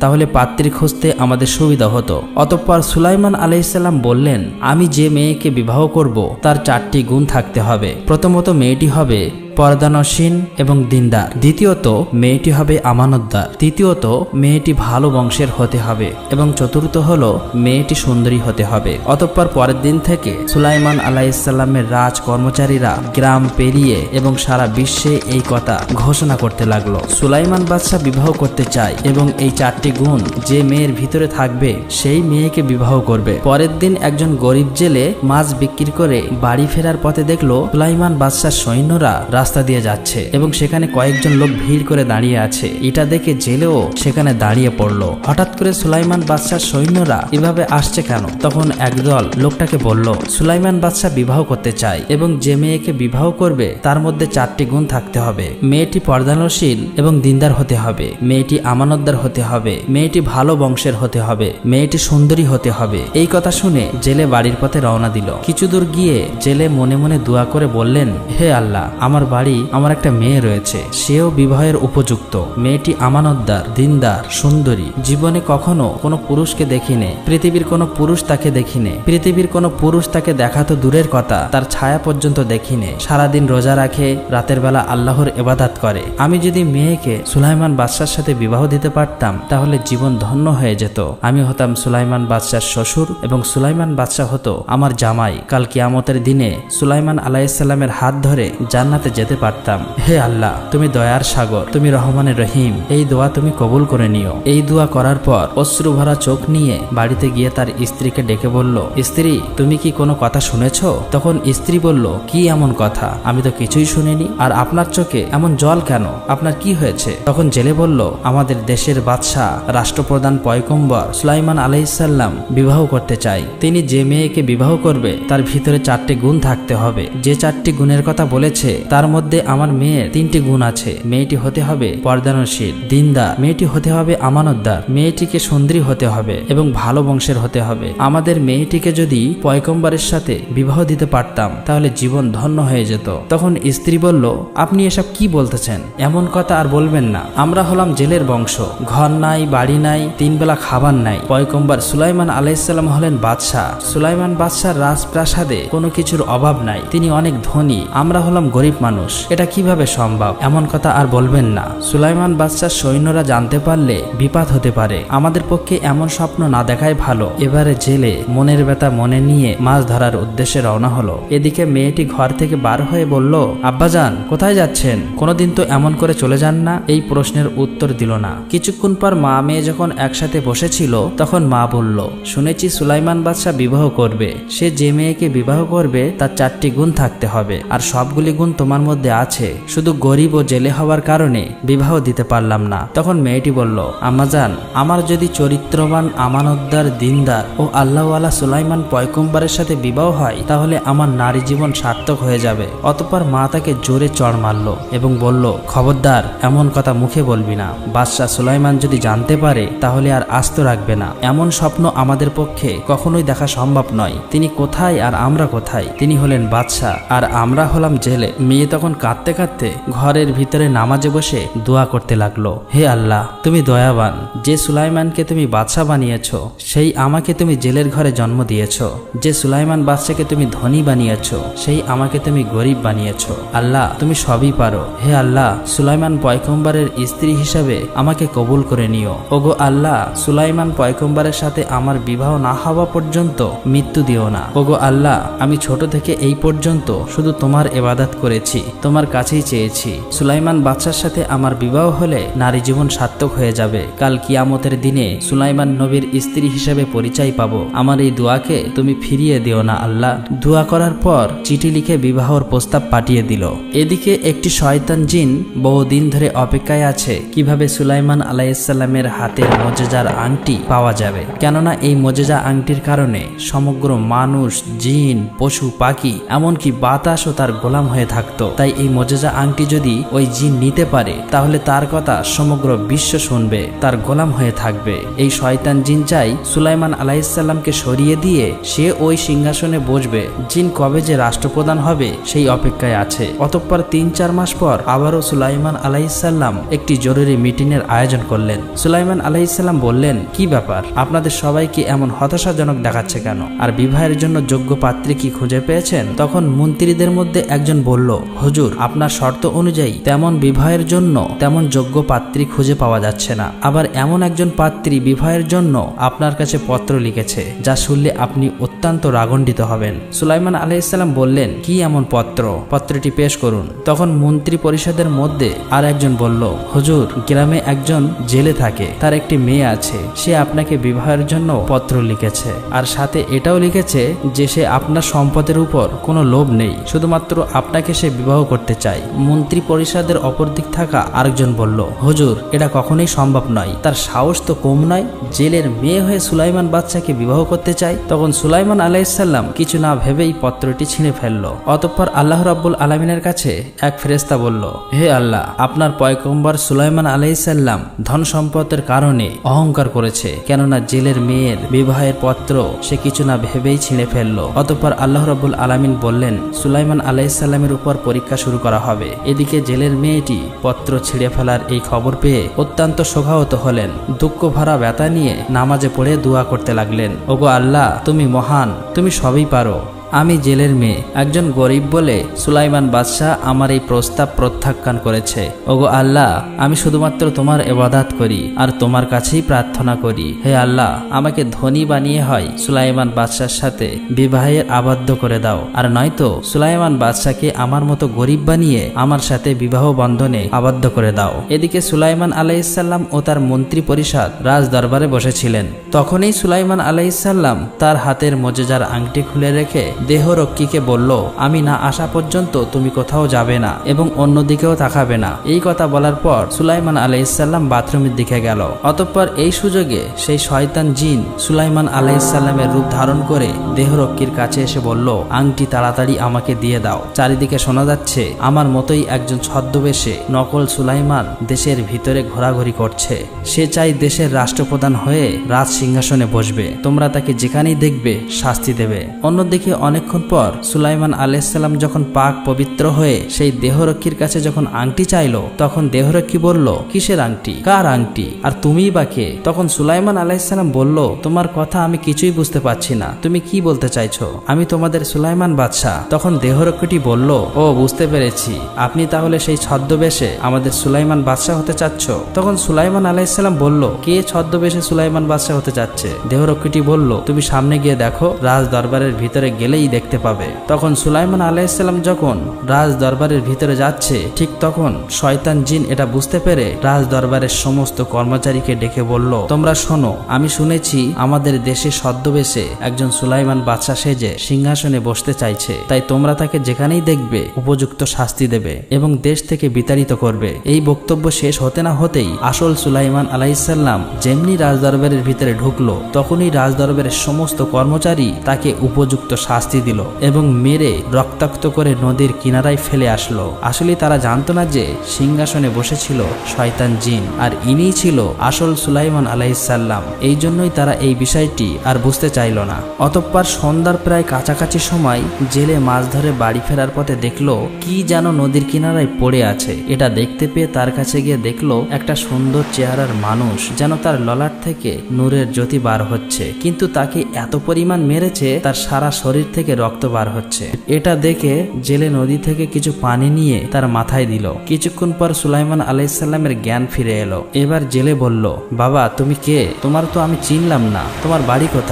তাহলে পাত্রী খুঁজতে আমাদের সুবিধা হতো। অতঃপর সুলাইমান আলাইহিসসালাম বললেন, আমি যে মেয়েকে বিবাহ করব তার 4টি গুণ থাকতে হবে। প্রথমত মেয়েটি হবে পর্দানসীন এবং দিনদার, দ্বিতীয়ত মেয়েটি হবে আমানতদার, তৃতীয়ত মেয়েটি ভালো বংশের হতে হবে এবং চতুর্থ হলো মেয়েটি সুন্দরী হতে হবে। অতঃপর পরের দিন থেকে সুলাইমান আলাইহিসসালামের রাজ কর্মচারীরা গ্রাম পেরিয়ে এবং সারা বিশ্বে এই কথা ঘোষণা করতে লাগলো, সুলাইমান বাদশাহ বিবাহ করতে চায় এবং এই 4টি গুণ যে মেয়ের ভিতরে থাকবে সেই মেয়েকে বিবাহ করবে। পরের দিন একজন গরিব জেলে মাছ বিক্রি করে বাড়ি ফেরার পথে দেখলো সুলাইমান বাদশার সৈন্যরা রাস্তা দিয়ে যাচ্ছে এবং সেখানে কয়েকজন লোক ভিড় করে দাঁড়িয়ে আছে। এটা দেখে জেলেও সেখানে দাঁড়িয়ে পড়লো। হঠাৎ করে সুলাইমান বাদশার সৈন্যরা এভাবে আসছে কেন? তখন একদল লোকটাকে বলল, সুলাইমান বাদশাহ বিবাহ করতে চায় এবং যে মেয়েকে বিবাহ করবে তার মধ্যে 4টি গুণ থাকতে হবে। মেয়েটি পর্দানশীল এবং দিনদার হতে হবে, মেয়েটি আমানতদার হতে হবে, মেয়েটি ভালো বংশের হতে হবে, মেয়েটি সুন্দরী হতে হবে। এই কথা শুনে জেলে বাড়ির পথে রওনা দিল। কিছু দূর গিয়ে জেলে মনে মনে দোয়া করে বললেন, হে আল্লাহ, আমার বাড়ি আমার একটা মেয়ে রয়েছে, সেও বিবাহের উপযুক্ত, মেয়েটি আমানতদার, দিনদার, সুন্দরী, জীবনে কখনো কোনো পুরুষকে দেখিনি, পৃথিবীর কোনো পুরুষ তাকে দেখিনি, পৃথিবীর কোনো পুরুষ তাকে দেখা তো দূরের কথা, তার ছায়া পর্যন্ত দেখিনি, সারাদিন রোজা রাখে, রাতের বেলা আল্লাহর ইবাদত করে। আমি যদি মেয়েকে সুলাইমান বাদশার সাথে বিবাহ দিতে পারতাম তাহলে জীবন ধন্য হয়ে যেত। আমি হতাম সুলাইমান বাদশার শ্বশুর এবং সুলাইমান বাদশাহ হতো আমার জামাই। কাল কিয়ামতের দিনে সুলাইমান আলাইহিসসালামের হাত ধরে জান্নাতে যেতে পারতাম। হে আল্লাহ, তুমি দয়ার সাগর, তুমি রহমানের রহিম, এই দোয়া তুমি কবুল করে নিও। এই দোয়া করার পর অশ্রু ভরা চোখ নিয়ে বাড়িতে গিয়ে তার স্ত্রীকে ডেকে বলল, স্ত্রী, তুমি কি কোনো কথা শুনেছো? তখন স্ত্রী বলল, কি এমন কথা? আমি তো কিছুই শুনিনি। আর আপনার চোখে এমন জল কেন? আপনার কি হয়েছে? তখন জেলে বলল, আমাদের দেশের বাদশাহ রাষ্ট্রপ্রধান পয়গম্বর সুলাইমান আলাইহিসসালাম বিবাহ করতে চাই। তিনি যে মেয়েকে বিবাহ করবে তার ভিতরে 4টি গুণ থাকতে হবে। যে 4টি গুণের কথা বলেছে তার মধ্যে আমার মেয়ের 3টি গুণ আছে। মেয়েটি হতে হবে পর্দানশীল, দিনদার, মেয়েটি হতে হবে আমানতদার, মেয়েটিকে সুন্দরী হতে হবে এবং ভালো বংশের হতে হবে। আমাদের মেয়েটিকে যদি পয়গম্বরের সাথে বিবাহ দিতে পারতাম তাহলে জীবন ধন্য হয়ে যেত। তখন স্ত্রী বলল, আপনি এসব কি বলতেছেন? এমন কথা আর বলবেন না। আমরা হলাম জেলের বংশ, ঘর নাই, বাড়ি নাই, 3 বেলা খাবার নাই। পয়গম্বর সুলাইমান আলাইহিসসালাম হলেন বাদশাহ। সুলাইমান বাদশার রাজপ্রাসাদে কোনো কিছুর অভাব নাই, তিনি অনেক ধনী। আমরা হলাম গরিব মানুষ, এটা কিভাবে সম্ভব? এমন কথা আর বলবেন না। সুলাইমান বাদশার সৈন্যরা জানতে পারলে বিপদ হতে পারে, আমাদের পক্ষে এমন স্বপ্ন না দেখাই ভালো। এবারে জেলে মনের ব্যথা মনে নিয়ে মাছ ধরার উদ্দেশ্যে রওনা হলো। এদিকে মেয়েটি ঘর থেকে বার হয়ে বলল, আব্বাজান, কোথায় যাচ্ছেন? কোনোদিন তো এমন করে চলে যান না। এই প্রশ্নের উত্তর দিল না। কিছুক্ষণ পর মা মেয়ে যখন একসাথে বসেছিল তখন মা বলল, শুনেছি সুলাইমান বাদশাহ বিবাহ করবে। সে যে মেয়েকে বিবাহ করবে তার 4টি গুণ থাকতে হবে, আর সবগুলি গুণ তোমার মধ্যে আছে, শুধু গরিব ও জেলে হওয়ার কারণে বিবাহ দিতে পারলাম না। তখন মেয়েটি বলল, আম্মাজান, আমার যদি চরিত্রবান, আমানতদার, দিনদার ও আল্লাহওয়ালা সুলাইমান পয়গম্বরের সাথে বিবাহ হয় তাহলে আমার নারী জীবন সার্থক হয়ে যাবে। অতঃপর মা তাকে জোরে চড় মারল এবং বলল, খবরদার, এমন কথা মুখে বলবি না। বাদশাহ সুলাইমান যদি জানতে পারে তাহলে আর আস্ত রাখবে না। এমন স্বপ্ন আমাদের পক্ষে কখনোই দেখা সম্ভব নয়। তিনি কোথায় আর আমরা কোথায়? তিনি হলেন বাদশাহ আর আমরা হলাম জেলে। মেয়ে তখন কাঁদতে কাঁদতে ঘরের ভিতরে নামাজে বসে দোয়া করতে লাগলো, হে আল্লাহ, তুমি দয়াবান। যে সুলাইমানকে তুমি বাদশাহ বানিয়েছো সেই আমাকে তুমি জেলের ঘরে জন্ম দিয়েছো। যে সুলাইমান বাদশাকে তুমি ধনী বানিয়েছো সেই আমাকে তুমি গরিব বানিয়েছো। আল্লাহ, তুমি সবই পারো। হে আল্লাহ, সুলাইমান পয়গম্বরের স্ত্রী হিসাবে আমাকে কবুল করে নিও। ওগো আল্লাহ, সুলাইমান পয়গম্বরের সাথে আমার বিবাহ না হওয়া পর্যন্ত মৃত্যু দিও না। ওগো আল্লাহ, আমি ছোট থেকে এই পর্যন্ত শুধু তোমার ইবাদত করেছি, তোমার কাছেই চেয়েছি। সুলাইমান বাদশার সাথে আমার বিবাহ হলে নারী জীবন সার্থক হয়ে যাবে। কাল কিয়ামতের দিনে সুলাইমান নবীর স্ত্রী হিসেবে পরিচয় পাবো। আমার এই দোয়াকে তুমি ফিরিয়ে দিও না আল্লাহ। দোয়া করার পর চিঠি লিখে বিবাহর প্রস্তাব পাঠিয়ে দিল। এদিকে একটি শয়তান জিন বহুদিন ধরে অপেক্ষায় আছে কিভাবে সুলাইমান আলাইহিসসালামের হাতের মুজিজার আংটি পাওয়া যাবে। কেননা এই মুজিজা আংটির কারণে সমগ্র মানুষ, জিন, পশু, পাখি, এমনকি বাতাসও তার গোলাম হয়ে থাকতো। তাই এই মজেজা আংটি যদি ওই জিন নিতে পারে তাহলে তার কথা সমগ্র বিশ্ব শুনবে, তার গোলাম হয়ে থাকবে। এই শয়তান জিন চাই সুলাইমান আলাইহিসসালামকে সরিয়ে দিয়ে সে ওই সিংহাসনে বসবে। জিন কবে যে রাষ্ট্রপ্রধান হবে সেই অপেক্ষায় আছে। অতঃপর 3-4 মাস পর আবারও সুলাইমান আলাইহিসসালাম একটি জরুরি মিটিংয়ের আয়োজন করলেন। সুলাইমান আলাইহিসসালাম বললেন, কি ব্যাপার, আপনাদের সবাইকে এমন হতাশাজনক দেখাচ্ছে কেন? আর বিবাহের জন্য যোগ্য পাত্রী কি খুঁজে পেয়েছেন? তখন মন্ত্রীদের মধ্যে একজন বলল, হুজুর, আপনার শর্ত অনুযায়ী তেমন বিবাহের জন্য তেমন যোগ্য পাত্রী খুঁজে পাওয়া যাচ্ছে না। আবার এমন একজন পাত্রী বিবাহের জন্য আপনার কাছে পত্র লিখেছে, যা শুনলে আপনি অত্যন্ত রাগান্বিত হবেন। সুলাইমান আলাইহিসসালাম বললেন, কি এমন পত্র? পত্রটি পেশ করুন। তখন মন্ত্রী পরিষদের মধ্যে আর একজন বলল, হুজুর, গ্রামে একজন জেলে থাকে, তার একটি মেয়ে আছে, সে আপনাকে বিবাহের জন্য পত্র লিখেছে, আর সাথে এটাও লিখেছে যে সে আপনার সম্পদের উপর কোনো লোভ নেই, শুধুমাত্র আপনাকে সে বিবাহ করতে চায়। মন্ত্রী পরিষদের অপর দিক থাকা আরেকজন বলল, হুজুর, এটা কখনোই সম্ভব নয়, তার সাহস তো কম নয়, জেলের মেয়ে হয়ে সুলাইমান বাদশাকে বিবাহ করতে চায়। তখন সুলাইমান আলাইহিসসালাম কিছু না ভেবেই পত্রটি ছিঁড়ে ফেলল। অতঃপর আল্লাহ রাব্বুল আলামিনের কাছে এক ফেরেশতা বলল, হে আল্লাহ, আপনার পয়গম্বর সুলাইমান আলাইহিসসালাম ধন সম্পদের কারণে অহংকার করেছে, কেননা জেলের মেয়ের বিবাহের পত্র সে কিছু না ভেবেই ছিঁড়ে ফেলল। অতঃপর আল্লাহ রাব্বুল আলামিন বললেন, সুলাইমান আলাইহিসসালামের উপর পরীক্ষা শুরু করা হবে। এদিকে জেলের মেয়েটি পত্র ছিঁড়ে ফেলার এই খবর পেয়ে অত্যন্ত শোকাহত হলেন। দুঃখ ভরা ব্যথা নিয়ে নামাজে পড়ে দোয়া করতে লাগলেন, ওগো আল্লাহ, তুমি মহান, তুমি সবই পারো। আমি জেলের মেয়ে, একজন গরিব বলে সুলাইমান বাদশাহ আমার এই প্রস্তাব প্রত্যাখ্যান করেছে। ওগো আল্লাহ, আমি শুধুমাত্র তোমার ইবাদত করি আর তোমার কাছেই প্রার্থনা করি। হে আল্লাহ, আমাকে ধনী বানিয়ে হয় সুলাইমান বাদশার সাথে বিবাহের আবদ্ধ করে দাও, আর নয়তো সুলাইমান বাদশাকে আমার মতো গরিব বানিয়ে আমার সাথে বিবাহ বন্ধনে আবদ্ধ করে দাও। এদিকে সুলাইমান আলাইহিসসালাম ও তার মন্ত্রী পরিষদ রাজ দরবারে বসেছিলেন। তখনই সুলাইমান আলাইহিসসালাম তার হাতের মজেজার আংটি খুলে রেখে দেহরক্ষীকে বলল, আমি না আসা পর্যন্ত তুমি কোথাও যাবে না এবং অন্যদিকেও তাকাবে না। এই কথা বলার পর সুলাইমান আলাইহিসসালাম বাথরুমের দিকে গেল। অতঃপর এই সুযোগে সেই শয়তান জিন সুলাইমান আলাইহিসসালামের রূপ ধারণ করে দেহরক্ষীর কাছে এসে বলল, আংটি তাড়াতাড়ি আমাকে দিয়ে দাও। চারিদিকে শোনা যাচ্ছে আমার মতোই একজন ছদ্মবেশে নকল সুলাইমান দেশের ভিতরে ঘোরাঘুরি করছে। সে চাই দেশের রাষ্ট্রপ্রধান হয়ে রাজ সিংহাসনে বসবে। তোমরা তাকে যেখানেই দেখবে শাস্তি দেবে। অন্যদিকে অনেকক্ষণ পর সুলাইমান আলাইহিসসালাম যখন পাক পবিত্র হয়ে সেই দেহরক্ষীর কাছে যখন আংটি চাইলো, তখন দেহরক্ষী বলল, কিসের আংটি, কার আংটি, আর তুমিই বা কে? তখন সুলাইমান আলাইহিসসালাম বলল, তোমার কথা আমি কিছুই বুঝতে পারছি না, তুমি কি বলতে চাইছো? আমি তোমাদের সুলাইমান বাদশাহ। তখন দেহরক্ষীটি বলল, ও বুঝতে পেরেছি, আপনি তাহলে সেই ছদ্মবেশে আমাদের সুলাইমান বাদশাহ হতে চাচ্ছ। তখন সুলাইমান আলাইহিসসালাম বলল, কে ছদ্মবেশে সুলাইমান বাদশাহ হতে চাচ্ছে? দেহরক্ষীটি বলল, তুমি সামনে গিয়ে দেখো, রাজ দরবারের ভিতরে গেলেই দেখতে পাবে। তখন সুলাইমান আলাইহিসসালাম যখন রাজ দরবারের ভিতরে যাচ্ছে, ঠিক তখন শয়তান জিন এটা বুঝতে পেরে রাজ দরবারের সমস্ত কর্মচারীকে ডেকে বলল, তোমরা শোনো, আমি শুনেছি আমাদের দেশে ছদ্মবেশে একজন সুলাইমান বাদশাহ সেজে সিংহাসনে বসতে চাইছে, তাই তোমরা তাকে যেখানেই দেখবে উপযুক্ত শাস্তি দেবে এবং দেশ থেকে বিতাড়িত করবে। এই বক্তব্য শেষ হতে না হতেই আসল সুলাইমান আলাইহিসসালাম যেমনি রাজ দরবারের ভিতরে ঢুকলো, তখনই রাজ দরবারের সমস্ত কর্মচারী তাকে উপযুক্ত শাস্তি দিল এবং মেরে রক্তাক্ত করে নদীর কিনারায় ফেলে আসলো। আসলে তারা জানতো না যে সিংহাসনে বসেছিল শয়তান জিন, আর ইনিই ছিল আসল সুলাইমান আলাইহিসসালাম। এই জন্যই তারা এই বিষয়টি আর বুঝতে চাইল না। অতঃপর সন্ধ্যার প্রায় কাছাকাছি সময় জেলে মাছ ধরে বাড়ি ফেরার পথে দেখলো কি যেন নদীর কিনারায় পড়ে আছে। এটা দেখতে পেয়ে তার কাছে গিয়ে দেখলো একটা সুন্দর চেহারার মানুষ, যেন তার ললাট থেকে নূরের জ্যোতি বার হচ্ছে, কিন্তু তাকে এত পরিমাণ মেরেছে তার সারা শরীর থেকে রক্ত বার হচ্ছে। এটা দেখে জেলে নদী থেকে কিছু পানি নিয়ে তার মাথায় দিল। কিছুক্ষণ পর সুলাইমান আলাইহিসসালামের জ্ঞান ফিরে এলো। এবার জেলে বলল, বাবা তুমি কে? তোমার তো আমি চিনলাম না, তোমার বাড়ি কোথায়?